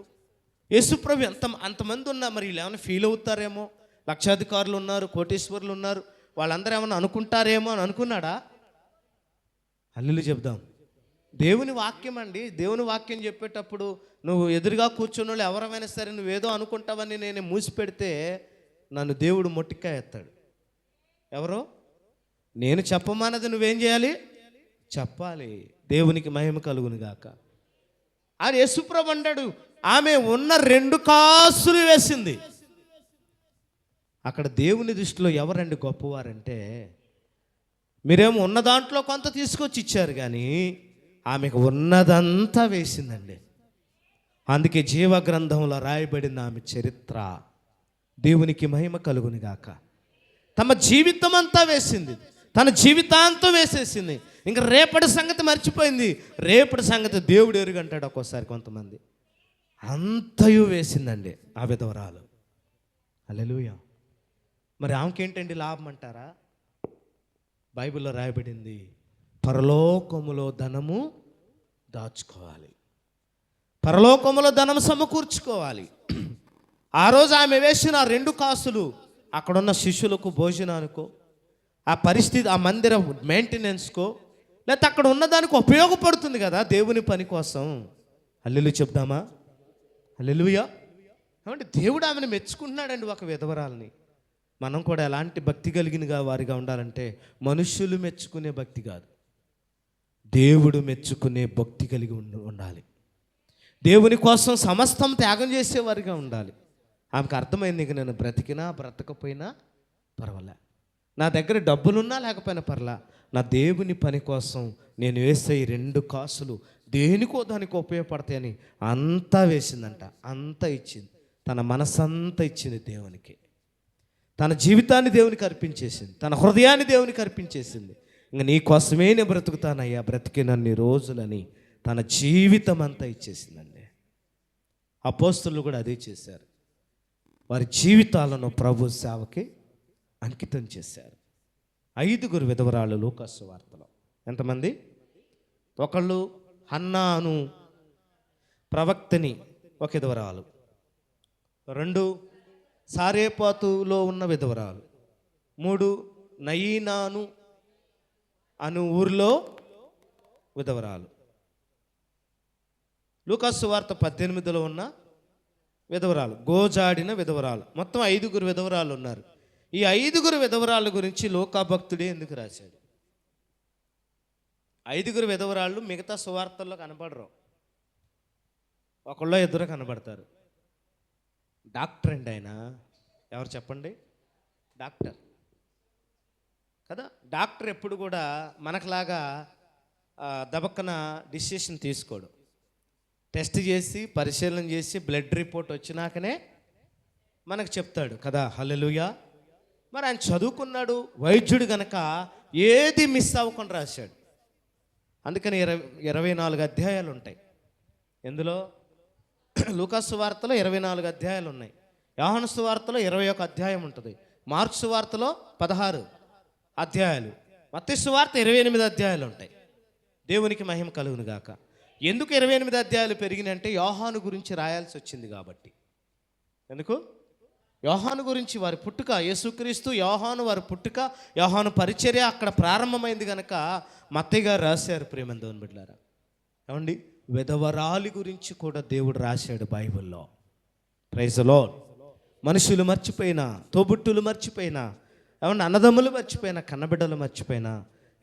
యేసుప్రభు అంతమంది ఉన్నా మరి వీళ్ళు ఏమైనా ఫీల్ అవుతారేమో, లక్షాధికారులు ఉన్నారు, కోటీశ్వరులు ఉన్నారు, వాళ్ళందరూ ఏమైనా అనుకుంటారేమో అని అనుకున్నాడా? హల్లెలూయా చెప్దాం. దేవుని వాక్యం అండి. దేవుని వాక్యం చెప్పేటప్పుడు నువ్వు ఎదురుగా కూర్చున్న వాళ్ళు ఎవరైనా సరే నువ్వేదో అనుకుంటావని నేను మూసిపెడితే నన్ను దేవుడు మొట్టికాయ ఎత్తాడు. ఎవరో నేను చెప్పమన్నది నువ్వేం చేయాలి? చెప్పాలి. దేవునికి మహిమ కలుగును గాక. అని యేసుప్రభు అంటాడు, ఆమె ఉన్న 2 కాసులు వేసింది. అక్కడ దేవుని దృష్టిలో ఎవరండి గొప్పవారంటే, మీరేమో ఉన్న దాంట్లో కొంత తీసుకొచ్చి ఇచ్చారు, కానీ ఆమెకు ఉన్నదంతా వేసిందండి. అందుకే జీవగ్రంథంలో రాయబడిన ఆమె చరిత్ర. దేవునికి మహిమ కలుగును గాక. తమ జీవితం అంతా వేసింది, తన జీవితాంతం వేసేసింది. ఇంకా రేపటి సంగతి మర్చిపోయింది. రేపటి సంగతి దేవుడు ఎరుగంటాడు ఒక్కోసారి కొంతమంది. అంతయు వేసిందండి ఆ విధవరాలు. హల్లెలూయా. మరి ఆమెకేంటండి లాభం అంటారా? బైబిల్లో రాయబడింది, పరలోకములో ధనము దాచుకోవాలి, పరలోకములో ధనము సమకూర్చుకోవాలి. ఆ రోజు ఆమె వేసిన 2 కాసులు అక్కడున్న శిష్యులకు భోజనానికో, ఆ పరిస్థితి, ఆ మందిర మెయింటెనెన్స్కో, లేకపోతే అక్కడ ఉన్నదానికి ఉపయోగపడుతుంది కదా దేవుని పని కోసం. హల్లెలూయా చెప్దామా? హల్లెలూయా. ఏమంటే దేవుడు ఆమెను మెచ్చుకుంటున్నాడండి, ఒక విధవరాలని. మనం కూడా ఎలాంటి భక్తి కలిగిన వారిగా ఉండాలంటే మనుష్యులు మెచ్చుకునే భక్తి కాదు, దేవుడు మెచ్చుకునే భక్తి కలిగి ఉండాలి. దేవుని కోసం సమస్తం త్యాగం చేసేవారిగా ఉండాలి. ఆమెకు అర్థమైంది, ఇక నేను బ్రతికినా బ్రతకపోయినా పర్వాలే, నా దగ్గర డబ్బులున్నా లేకపోయినా పర్లా, నా దేవుని పని కోసం నేను వేసే ఈ 2 కాసులు దేనికో దానికి ఉపయోగపడతాయని అంతా వేసిందంట. అంతా ఇచ్చింది, తన మనసంతా ఇచ్చింది దేవునికి, తన జీవితాన్ని దేవునికి అర్పించేసింది, తన హృదయాన్ని దేవునికి అర్పించేసింది. ఇంక నీ కోసమే నేను బ్రతుకుతానయ్యా బ్రతికినన్ని రోజులని తన జీవితం అంతా ఇచ్చేసిందండి. అపోస్తలులు కూడా అదే చేశారు, వారి జీవితాలను ప్రభు సేవకి అంకితం చేశారు. 5 విధవరాళ్ళు లూకా సువార్తలో. ఎంతమంది? ఒకళ్ళు హన్నాను ప్రవక్తని ఒక విధవరాలు, 2 సారేపాతులో ఉన్న విధవరాలు, 3 నయీనాను అను ఊరిలో విధవరాలు. లూకా సువార్త 18లో ఉన్న విధవరాలు, గోజాడిన విధవరాలు. మొత్తం 5 విధవరాలు ఉన్నారు. ఈ 5 విధవరాల గురించి లూకా భక్తుడే ఎందుకు రాశాడు? 5 విధవరాళ్ళు మిగతా సువార్తల్లో కనపడరు, ఒకళ్ళో ఇద్దరు కనబడతారు. డాక్టర్ అండి ఆయన. ఎవరు చెప్పండి? డాక్టర్ కదా. డాక్టర్ ఎప్పుడు కూడా మనకులాగా దబక్కన డిసిషన్ తీసుకోడు. టెస్ట్ చేసి పరిశీలన చేసి బ్లడ్ రిపోర్ట్ వచ్చినాకనే మనకు చెప్తాడు కదా. హల్లెలూయా. మరి ఆయన చదువుకున్నాడు, వైద్యుడు గనక ఏది మిస్ అవ్వకుండా రాశాడు. అందుకని 24 అధ్యాయాలు ఉంటాయి. ఎందులో? లూకా సువార్తలో 24 అధ్యాయాలు ఉన్నాయి. యోహాను సువార్తలో 21 అధ్యాయం ఉంటుంది. మార్కు సువార్తలో 16 అధ్యాయాలు, మత్తయి సువార్త 28 అధ్యాయాలు ఉంటాయి. దేవునికి మహిమ కలుగును గాక. ఎందుకు 28 అధ్యాయాలు పెరిగినాయంటే యోహాను గురించి రాయాల్సి వచ్చింది కాబట్టి. ఎందుకు? యోహాను గురించి, వారి పుట్టుక, యేసుక్రీస్తు యోహాను వారి పుట్టుక, యోహాను పరిచర్య అక్కడ ప్రారంభమైంది కనుక మత్తయి గారు రాశారు. ప్రేమ దేవుని బిడ్డలారా, ఏమండి, విధవరాలి గురించి కూడా దేవుడు రాశాడు బైబిల్లో. Praise the Lord. మనుషులు మర్చిపోయినా, తోబుట్టులు మర్చిపోయినా, ఏమన్నా అన్నదమ్ములు మర్చిపోయినా, కన్నబిడ్డలు మర్చిపోయినా,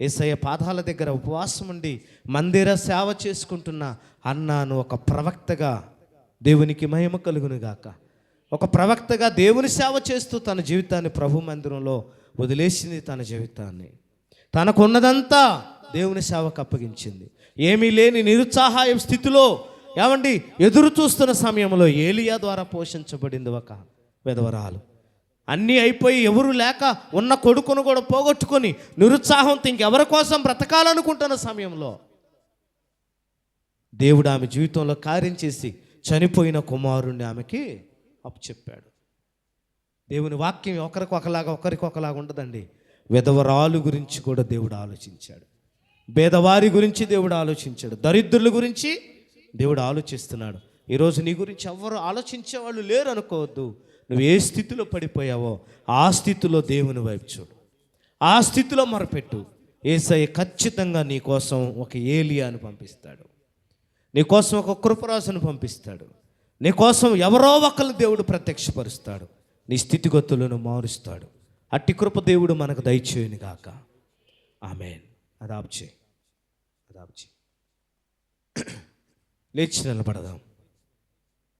యేసయ్య పాదాల దగ్గర ఉపవాసం ఉండి మందిర సేవ చేసుకుంటున్న అన్నాను ఒక ప్రవక్తగా, దేవునికి మహిమ కలుగును గాక, ఒక ప్రవక్తగా దేవుని సేవ చేస్తూ తన జీవితాన్ని ప్రభు మందిరంలో వదిలేసింది. తన జీవితాన్ని, తనకున్నదంతా దేవుని సేవకు అప్పగించింది. ఏమీ లేని నిరుత్సాహ స్థితిలో, ఏమండి, ఎదురు చూస్తున్న సమయంలో ఏలియా ద్వారా పోషించబడింది ఒక విధవరాలు. అన్నీ అయిపోయి ఎవరు లేక ఉన్న కొడుకును కూడా పోగొట్టుకొని నిరుత్సాహంతో ఇంకెవరి కోసం బ్రతకాలనుకుంటున్న సమయంలో దేవుడు ఆమె జీవితంలో కార్యం చేసి చనిపోయిన కుమారుణ్ణి ఆమెకి అప్పచెప్పాడు. దేవుని వాక్యం ఒకరికొకలాగా ఉండదండి. విధవరాలు గురించి కూడా దేవుడు ఆలోచించాడు, పేదవారి గురించి దేవుడు ఆలోచించాడు, దరిద్రుల గురించి దేవుడు ఆలోచిస్తున్నాడు. ఈరోజు నీ గురించి ఎవరు ఆలోచించే వాళ్ళు లేరు అనుకోవద్దు. నువ్వు ఏ స్థితిలో పడిపోయావో ఆ స్థితిలో దేవుని వైపు చూడు, ఆ స్థితిలో మొరపెట్టు. యేసయ్య ఖచ్చితంగా నీ కోసం ఒక ఏలియాను పంపిస్తాడు, నీ కోసం ఒక కృపరాజును పంపిస్తాడు, నీ కోసం ఎవరో ఒకరు దేవుడు ప్రత్యక్షపరుస్తాడు, నీ స్థితిగతులను మారుస్తాడు. అట్టి కృప దేవుడు మనకు దయచేయును గాక. ఆమేన్. అదాబ్చే లేచి నిలబడదాం.